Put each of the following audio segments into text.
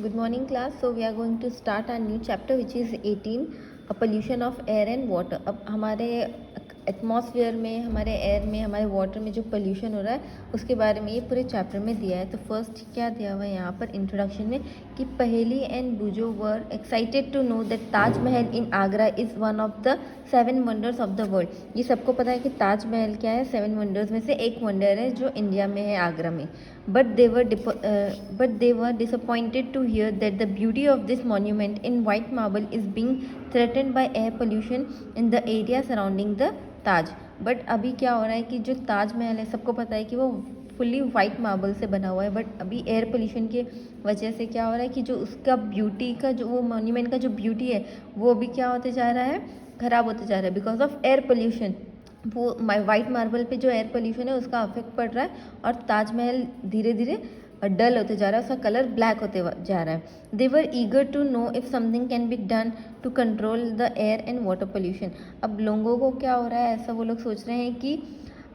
Good morning class. So we are going to start our new chapter which is 18 a pollution of air and water. अब हमारे atmosphere में, हमारे air में, हमारे water में जो पोल्यूशन हो रहा है उसके बारे में ये पूरे चैप्टर में दिया है। तो फर्स्ट क्या दिया हुआ है यहाँ पर इंट्रोडक्शन में कि Paheli and Boojho were excited to know that Taj Mahal in Agra is one of the 7 wonders of the world. ये सबको पता है कि ताजमहल क्या है, 7 वंडर्स में से एक वंडर है जो इंडिया में है, आगरा में। But they were disappointed to hear that the beauty of this monument in white marble is being threatened by air pollution in the area surrounding the Taj. But अभी क्या हो रहा है कि जो ताजमहल है सबको पता है कि वो फुल्ली वाइट मार्बल से बना हुआ है, बट अभी एयर पोल्यूशन के वजह से क्या हो रहा है कि जो उसका ब्यूटी का जो वो मोन्यूमेंट का जो ब्यूटी है वो अभी क्या होते जा रहा है, ख़राब होते जा रहा है बिकॉज ऑफ एयर पोल्यूशन। वो वाइट मार्बल पे जो एयर पोल्यूशन है उसका अफेक्ट पड़ रहा है और ताजमहल धीरे धीरे डल होते जा रहा है, उसका कलर ब्लैक होते जा रहा है। They were eager to know if something can be done to control the air and water pollution. अब लोगों को क्या हो रहा है, ऐसा वो लोग सोच रहे हैं कि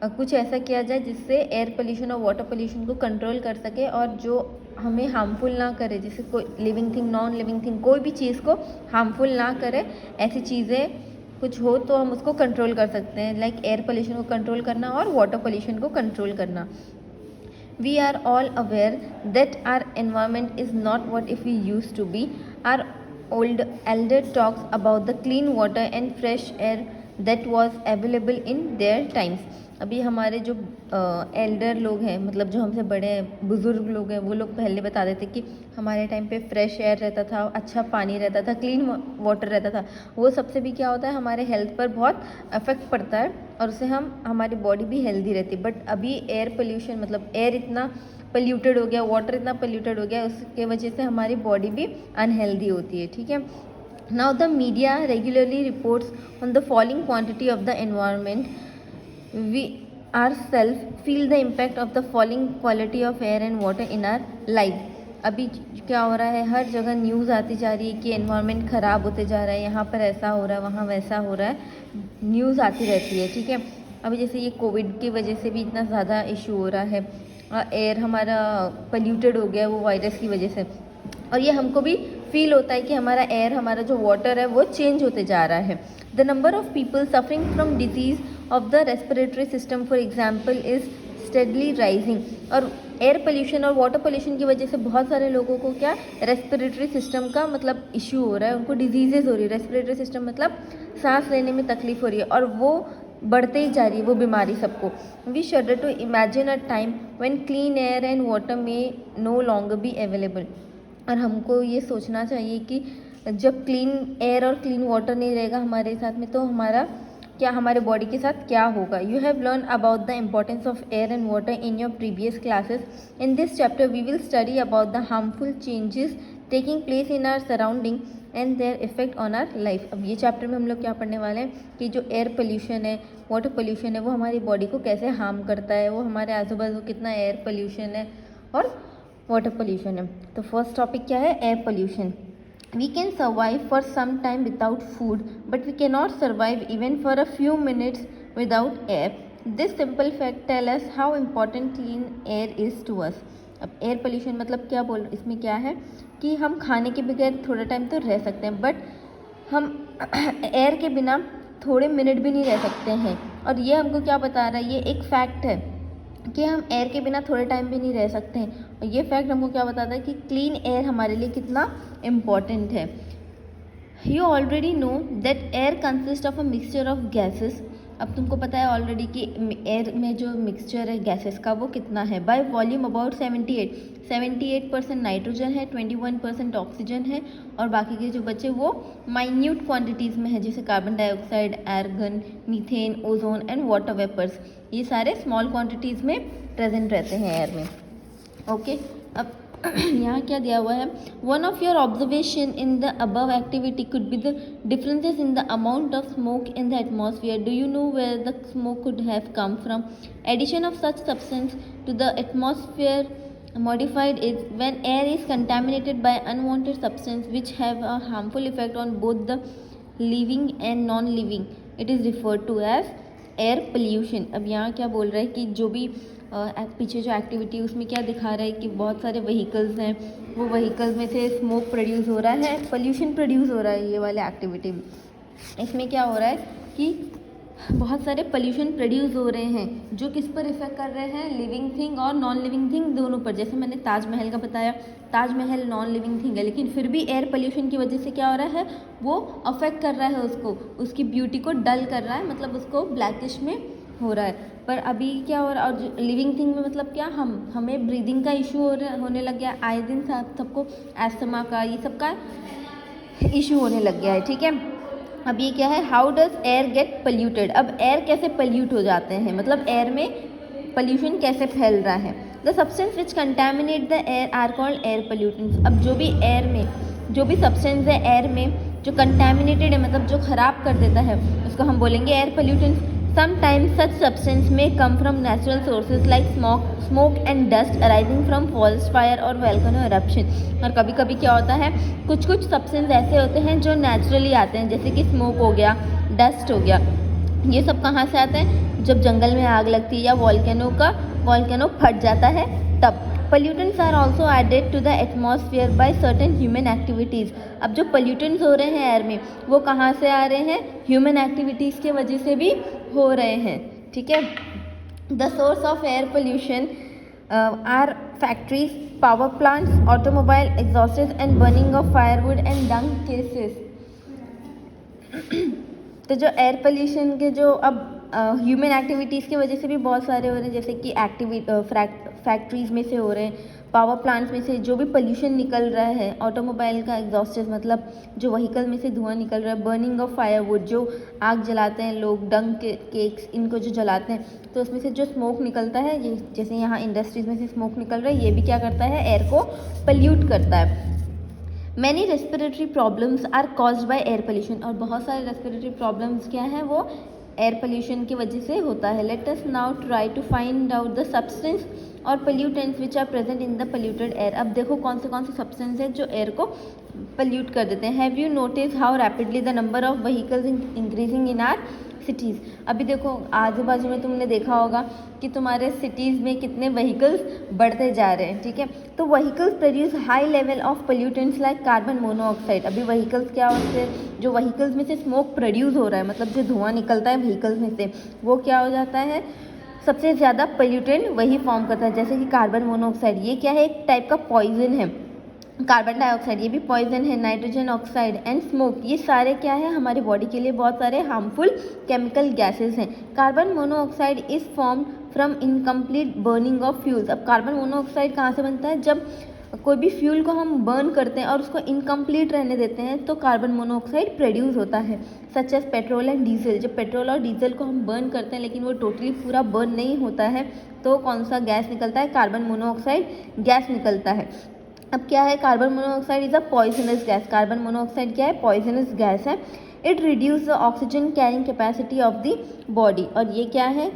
कुछ ऐसा किया जाए जिससे एयर पोल्यूशन और वाटर पोल्यूशन को कंट्रोल कर सके और जो हमें हार्मफुल ना करे, जैसे कोई living thing, non living thing, कोई भी चीज़ को हार्मफुल ना करे, ऐसी चीज़ें कुछ हो तो हम उसको कंट्रोल कर सकते हैं। लाइक एयर पोल्यूशन को कंट्रोल करना और वाटर पोल्यूशन को कंट्रोल करना। We are all aware that our environment is not what if we use to be. Our old elder talks about the clean water and fresh air that was available in their times. अभी हमारे जो Elder लोग हैं, मतलब जो हमसे बड़े बुज़ुर्ग लोग हैं, वो लोग पहले बता देते कि हमारे टाइम पे फ्रेश एयर रहता था, अच्छा पानी रहता था, क्लीन वाटर रहता था। वो सबसे भी क्या होता है, हमारे हेल्थ पर बहुत अफेक्ट पड़ता है और उससे हमारी बॉडी भी हेल्दी रहती है। बट अभी एयर पोल्यूशन, मतलब एयर इतना पोल्यूटेड हो गया, वाटर इतना पोल्यूटेड हो गया, उसके वजह से हमारी बॉडी भी अनहेल्दी होती है। ठीक है। Now the media regularly reports on the falling quantity of the environment. We ourselves feel the impact of the falling quality of air and water in our life। अभी क्या हो रहा है, हर जगह न्यूज़ आती जा रही है कि एनवायरनमेंट ख़राब होते जा रहा है, यहाँ पर ऐसा हो रहा है, वहाँ वैसा हो रहा है, न्यूज़ आती रहती है। ठीक है। अभी जैसे ये कोविड की वजह से भी इतना ज़्यादा इशू हो रहा है, एयर हमारा पोल्यूटेड हो गया वो वायरस की वजह से, और ये हमको भी फील होता है कि हमारा एयर, हमारा जो वाटर है वो चेंज होते जा रहा है। The number of people suffering from disease of the respiratory system for example is steadily rising. और एयर पोल्यूशन और वाटर पोल्यूशन की वजह से बहुत सारे लोगों को क्या, रेस्पिरेटरी सिस्टम का मतलब इशू हो रहा है, उनको डिजीजेज हो रही है। रेस्पिरेटरी सिस्टम मतलब सांस लेने में तकलीफ हो रही है और वो बढ़ते ही जा रही है वो बीमारी सबको। We shudder to imagine a time when clean air and water may no longer be available. और हमको ये सोचना चाहिए कि जब क्लीन एयर और क्लीन वाटर नहीं रहेगा हमारे साथ में तो हमारे बॉडी के साथ क्या होगा। You have learn about the importance of air and water in your previous classes. In this chapter we will study about the harmful changes taking place in our surrounding and their effect on our life. अब ये chapter में हम लोग क्या पढ़ने वाले हैं कि जो एयर पोल्यूशन है, वाटर पोल्यूशन है, वो हमारी बॉडी को कैसे हार्म करता है, वो हमारे आजू बाजू कितना एयर पोल्यूशन है और वाटर पोल्यूशन है। तो फर्स्ट टॉपिक क्या है, air pollution. We can survive for some time without food, but we cannot survive even for a few minutes without air. This simple fact tell us how important clean air is to us. अब air pollution मतलब क्या इसमें क्या है कि हम खाने के बगैर थोड़ा टाइम तो रह सकते हैं, बट हम एयर के बिना थोड़े मिनट भी नहीं रह सकते हैं। और ये हमको क्या बता रहा है, ये एक फैक्ट है कि हम एयर के बिना थोड़े टाइम भी नहीं रह सकते हैं। और ये फैक्ट हमको क्या बताता है कि क्लीन एयर हमारे लिए कितना इम्पॉर्टेंट है। You already know that air consist of a mixture of gases. अब तुमको पता है ऑलरेडी कि एयर में जो मिक्सचर है गैसेस का वो कितना है, बाय वॉल्यूम अबाउट 78% नाइट्रोजन है, 21% ऑक्सीजन है और बाकी के जो बचे वो माइन्यूट क्वांटिटीज़ में है, जैसे carbon dioxide, argon, methane, ozone and water vapours. ये सारे स्मॉल क्वांटिटीज़ में प्रेजेंट रहते हैं एयर में। ओके। अब यहाँ क्या दिया हुआ है, one of your observation in the above activity could be the differences in the amount of smoke in the atmosphere. Do you know where the smoke could have come from? Addition of such substance to the atmosphere modified is when air is contaminated by unwanted substance which have a harmful effect on both the living and non-living. It is referred to as air pollution. अब यहाँ क्या बोल रहा है कि जो भी पीछे जो एक्टिविटी उसमें क्या दिखा रहा है कि बहुत सारे व्हीकल्स हैं, वो व्हीकल्स में से स्मोक प्रोड्यूस हो रहा है, पोल्यूशन प्रोड्यूस हो रहा है। ये वाले एक्टिविटी में इसमें क्या हो रहा है कि बहुत सारे पोल्यूशन प्रोड्यूस हो रहे हैं जो किस पर इफेक्ट कर रहे हैं, लिविंग थिंग और नॉन लिविंग थिंग दोनों पर। जैसे मैंने ताजमहल का बताया, ताजमहल नॉन लिविंग थिंग है, लेकिन फिर भी एयर पोल्यूशन की वजह से क्या हो रहा है, वो अफेक्ट कर रहा है उसको, उसकी ब्यूटी को डल कर रहा है, मतलब उसको ब्लैकिश में हो रहा है। पर अभी क्या हो रहा है, और लिविंग थिंग में मतलब क्या, हमें ब्रीदिंग का इशू होने लग गया, आए दिन सबको एस्थमा का, ये सब का इशू होने लग गया है। ठीक है, अब ये क्या है, how does air get polluted. अब एयर कैसे पोल्यूट हो जाते हैं, मतलब एयर में पोल्यूशन कैसे फैल रहा है। The substance which contaminate the air are called air pollutants. अब जो भी एयर में जो भी सब्सटेंस है एयर में जो कंटेमिनेटेड है, मतलब जो खराब कर देता है, उसको हम बोलेंगे air pollutants. Sometimes such substance may come from natural sources like smoke and dust arising from forest fire or volcano eruption। और कभी कभी क्या होता है, कुछ सब्सटेंस ऐसे होते हैं जो नेचुरली आते हैं, जैसे कि स्मोक हो गया, डस्ट हो गया। ये सब कहाँ से आते हैं, जब जंगल में आग लगती है या वॉल्केनो फट जाता है तब। Pollutants are also added to the atmosphere by certain human activities। अब जो pollutants हो रहे हैं एयर में, वो कहाँ से आ रहे हैं, ह्यूमन एक्टिविटीज़ के वजह से भी हो रहे हैं। ठीक है, the source of air pollution are factories, power plants, automobile exhausted and burning of firewood and dung cakes. तो जो एयर पोल्यूशन के जो अब ह्यूमन एक्टिविटीज़ की वजह से भी बहुत सारे हो रहे हैं, जैसे कि फैक्ट्रीज़ में से हो रहे हैं, पावर प्लांट्स में से जो भी पोल्यूशन निकल रहा है, ऑटोमोबाइल का एग्जॉस्टेड मतलब जो व्हीकल में से धुआं निकल रहा है, बर्निंग ऑफ फायरवुड जो आग जलाते हैं लोग, डंग केक्स इनको जो जलाते हैं, तो उसमें से जो स्मोक निकलता है, ये जैसे यहाँ इंडस्ट्रीज़ में से स्मोक निकल रहा है, ये भी क्या करता है, एयर को पोल्यूट करता है। Many respiratory problems are caused by air pollution. और बहुत सारे रेस्पिरेटरी प्रॉब्लम्स क्या हैं, वो एयर पोल्यूशन की वजह से होता है। Let us now try to find out the substance और pollutants which are present in the polluted air. अब देखो कौन से सब्सटेंस है जो एयर को पोल्यूट कर देते हैं। Have you notice how rapidly the number of vehicles increasing in are cities. अभी देखो आजू बाजू में तुमने देखा होगा कि तुम्हारे सिटीज़ में कितने व्हीकल्स बढ़ते जा रहे हैं। ठीक है, तो vehicles produce high level of pollutants like carbon monoxide. अभी व्हीकल्स क्या होते हैं, जो व्हीकल्स में से स्मोक प्रोड्यूस हो रहा है, मतलब जो धुआं निकलता है व्हीकल्स में से, वो क्या हो जाता है, सबसे ज़्यादा पोल्यूटेंट वही फॉर्म करता है, जैसे कि कार्बन मोनोऑक्साइड। ये क्या है, एक टाइप का पॉइजन है। कार्बन डाइऑक्साइड ये भी पॉइजन है, नाइट्रोजन ऑक्साइड एंड स्मोक, ये सारे क्या है, हमारे बॉडी के लिए बहुत सारे हार्मफुल केमिकल गैसेस हैं। Carbon monoxide is form from incomplete burning of fuels. अब कार्बन मोनोऑक्साइड कहाँ से बनता है, जब कोई भी फ्यूल को हम बर्न करते हैं और उसको इनकम्प्लीट रहने देते हैं तो कार्बन मोनोऑक्साइड प्रोड्यूस होता है, such as petrol and diesel. जब पेट्रोल और डीजल को हम बर्न करते हैं लेकिन वो टोटली पूरा बर्न नहीं होता है, तो कौन सा गैस निकलता है, कार्बन मोनोऑक्साइड गैस निकलता है। अब क्या है, carbon monoxide is a poisonous gas. Carbon monoxide क्या है, पॉइजनस गैस है। It reduce the oxygen carrying capacity of the body. और ये क्या है,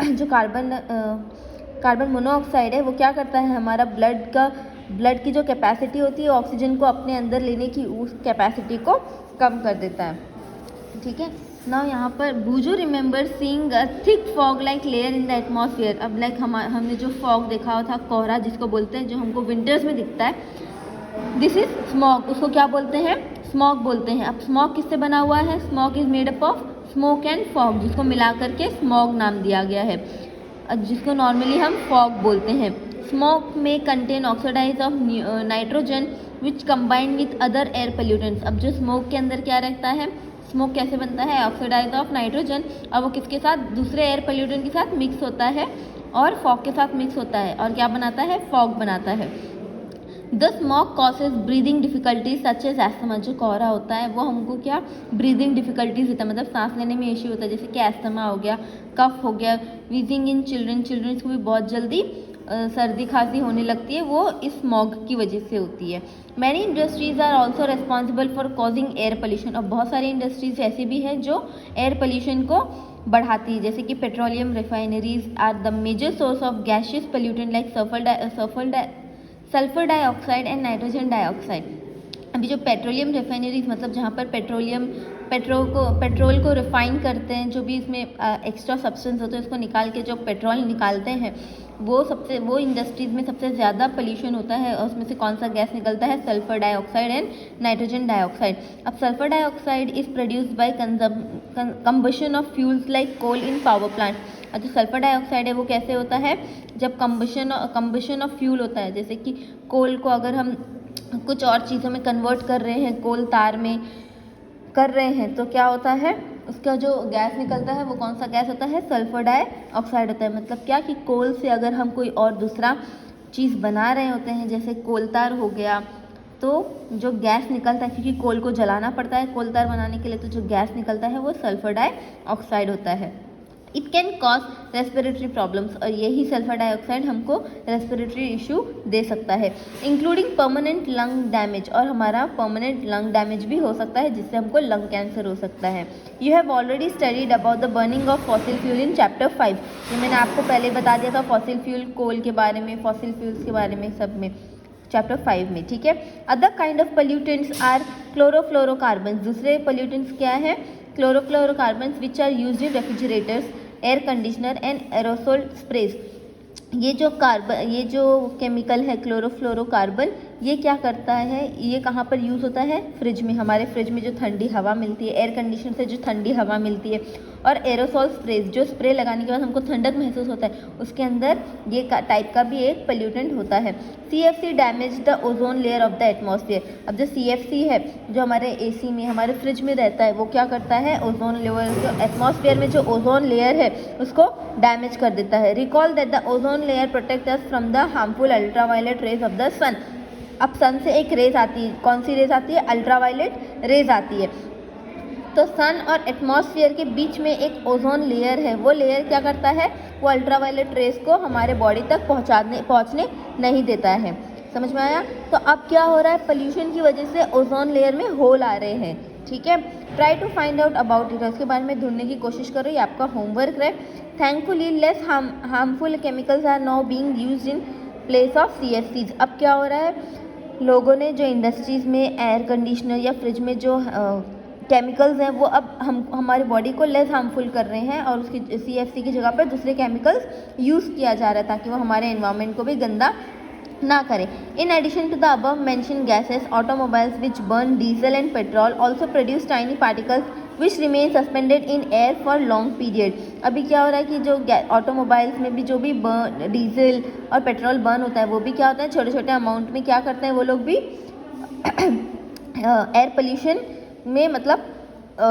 जो कार्बन मोनोऑक्साइड है वो क्या करता है, हमारा ब्लड की जो कैपेसिटी होती है ऑक्सीजन को अपने अंदर लेने की, उस कैपेसिटी को कम कर देता है। ठीक है, ना यहाँ पर Boojho remember seeing a thick fog like layer in the atmosphere. अब लाइक हमने जो फॉग देखा हुआ था, कोहरा जिसको बोलते हैं, जो हमको विंटर्स में दिखता है, दिस इज स्मॉग, उसको क्या बोलते हैं, स्मॉग बोलते हैं। अब स्मॉग किससे बना हुआ है, smog is made up of smoke and fog, जिसको मिला करके स्मॉग नाम दिया गया है, जिसको नॉर्मली हम फॉग बोलते हैं। स्मोक में contain oxides of nitrogen which combined with other air pollutants. अब जो स्मोक के अंदर क्या रहता है, स्मोक कैसे बनता है, ऑक्सीडाइज ऑफ नाइट्रोजन, और वो किसके साथ, दूसरे एयर पोल्यूटेंट के साथ मिक्स होता है और फॉग के साथ मिक्स होता है, और क्या बनाता है, फॉग बनाता है। The smog causes breathing difficulties such as asthma. जो कोहरा होता है वो हमको क्या, ब्रीदिंग डिफिकल्टीज होता है, मतलब सांस लेने में इश्यू होता है, जैसे कि एस्थमा हो गया, कफ हो गया, वीजिंग इन चिल्ड्रन को भी बहुत जल्दी सर्दी खांसी होने लगती है, वो इस स्मॉग की वजह से होती है। Many industries are also responsible for causing air pollution. और बहुत सारी इंडस्ट्रीज ऐसी भी है जो एयर पोल्यूशन को बढ़ाती है, जैसे कि petroleum refineries are the major source of gaseous pollutant like sulphur dioxide and nitrogen dioxide. अभी जो पेट्रोलियम रिफाइनरीज मतलब जहाँ पर पेट्रोलियम पेट्रोल को रिफाइन करते हैं, जो भी इसमें एक्स्ट्रा सब्सटेंस होते हैं उसको निकाल के जो पेट्रोल निकालते हैं, वो इंडस्ट्रीज़ में सबसे ज़्यादा पोल्यूशन होता है। और उसमें से कौन सा गैस निकलता है? Sulphur dioxide and nitrogen dioxide. अब sulphur dioxide is produced by combustion of fuels like coal in power plant. और जो सल्फर डाइऑक्साइड है वो कैसे होता है? जब कंबशन ऑफ फ्यूल होता है, जैसे कि कोल को अगर हम कुछ और चीज़ों में कन्वर्ट कर रहे हैं, कोल तार में कर रहे हैं, तो क्या होता है? उसका जो गैस निकलता है वो कौन सा गैस होता है? सल्फर डाइऑक्साइड होता है। मतलब क्या कि कोल से अगर हम कोई और दूसरा चीज़ बना रहे होते हैं, जैसे कोल तार हो गया, तो जो गैस निकलता है, क्योंकि कोल को जलाना पड़ता है कोल तार बनाने के लिए, तो जो गैस निकलता है वो सल्फर डाइऑक्साइड होता है। It can cause respiratory problems, और यही सल्फर डाइऑक्साइड हमको रेस्पिरेटरी इशू दे सकता है, इंक्लूडिंग परमानेंट लंग डैमेज। और हमारा परमानेंट लंग डैमेज भी हो सकता है, जिससे हमको लंग कैंसर हो सकता है। You have already studied about the burning of fossil fuel in chapter 5। ये मैंने आपको पहले बता दिया था, फॉसिल फ्यूल, कोल के बारे में, फॉसिल फ्यूल्स के बारे में, सब में चैप्टर 5 में, ठीक है। Other kind of pollutants are chlorofluorocarbons. दूसरे पोल्यूटेंट्स क्या है? Chlorofluorocarbons which are used in refrigerators, air conditioner and aerosol sprays. ये जो केमिकल है क्लोरोफ्लोरोकार्बन, ये क्या करता है? ये कहाँ पर यूज़ होता है? फ्रिज में। हमारे फ्रिज में जो ठंडी हवा मिलती है, एयर कंडीशनर से जो ठंडी हवा मिलती है, और एरोसोल स्प्रेज, जो स्प्रे लगाने के बाद हमको ठंडक महसूस होता है, उसके अंदर ये टाइप का भी एक पोल्यूटेंट होता है। CFC damage the ozone layer of the atmosphere. अब जो CFC है, जो हमारे AC में, हमारे फ्रिज में रहता है, वो क्या करता है? ओजोन लेयर, जो एटमॉस्फेयर में जो ओजोन लेयर है उसको डैमेज कर देता है। Recall that the ozone layer protect us from the harmful ultraviolet rays of the sun. अब सन से एक रेज आती है, कौन सी रेज आती है? अल्ट्रावायलेट रेज आती है। तो सन और एटमॉस्फेयर के बीच में एक ओजोन लेयर है, वो लेयर क्या करता है? वो अल्ट्रावायलेट रेज को हमारे बॉडी तक पहुंचने नहीं देता है। समझ में आया? तो अब क्या हो रहा है? पोल्यूशन की वजह से ओजोन लेयर में होल आ रहे हैं, ठीक है। Try to find out about it, उसके बारे में ढूंढने की कोशिश करो, ये आपका होमवर्क है। Thankfully less harmful chemicals are now being used in place of CFCs। अब क्या हो रहा है? लोगों ने जो इंडस्ट्रीज़ में एयर कंडीशनर या फ्रिज में जो केमिकल्स हैं, वो अब हमारी बॉडी को लेस हार्मफुल कर रहे हैं, और उसकी CFC की जगह पर दूसरे केमिकल्स यूज़ किया जा रहा है, ताकि वो हमारे एनवायरनमेंट को भी गंदा ना करें। In addition to the above mention gases, automobiles which burn diesel and petrol also produce tiny particles which remain suspended in air for long period. अभी क्या हो रहा है कि जो ऑटोमोबाइल्स में भी जो भी डीजल और पेट्रोल बर्न होता है, वो भी क्या होता है? छोटे छोटे अमाउंट में क्या करते हैं वो लोग भी? एयर पोल्यूशन में मतलब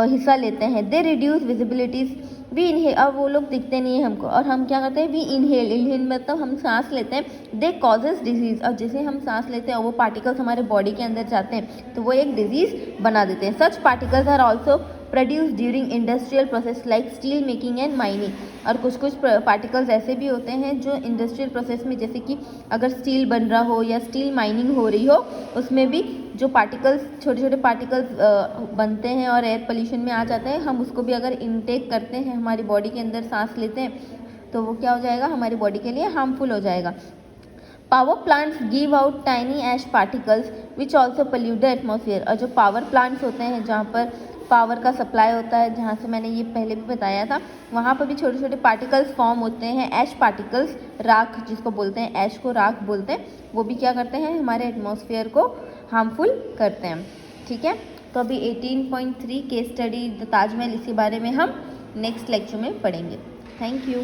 हिस्सा लेते हैं। They reduce visibilities, we inhale. अब वो लोग दिखते नहीं है हमको, और हम क्या करते हैं? वी इनहेल मतलब हम सांस लेते हैं। दे कॉजेज डिजीज, और जैसे हम सांस लेते हैं और वो पार्टिकल्स हमारे बॉडी के अंदर जाते हैं, तो वो एक डिजीज़ बना देते हैं। Such particles are also produce during industrial process like steel making and mining. और कुछ पार्टिकल्स ऐसे भी होते हैं जो इंडस्ट्रियल प्रोसेस में, जैसे कि अगर स्टील बन रहा हो या स्टील माइनिंग हो रही हो, उसमें भी जो पार्टिकल्स, छोटे छोटे पार्टिकल्स बनते हैं और एयर पोल्यूशन में आ जाते हैं। हम उसको भी अगर इनटेक करते हैं, हमारी बॉडी के अंदर सांस लेते हैं, तो वो क्या हो जाएगा? हमारी बॉडी के लिए हार्मफुल हो जाएगा। Power plants give out tiny ash particles which also pollute the atmosphere. और जो पावर प्लांट्स होते हैं, जहाँ पर पावर का सप्लाई होता है, जहाँ से मैंने ये पहले भी बताया था, वहाँ पर भी छोटे छोटे पार्टिकल्स फॉर्म होते हैं, ऐश पार्टिकल्स, राख जिसको बोलते हैं, ऐश को राख बोलते हैं। वो भी क्या करते हैं? हमारे एटमॉस्फेयर को हार्मफुल करते हैं, ठीक है। तो अभी 18.3 केस स्टडी द ताजमहल, इसके बारे में हम नेक्स्ट लेक्चर में पढ़ेंगे। Thank you.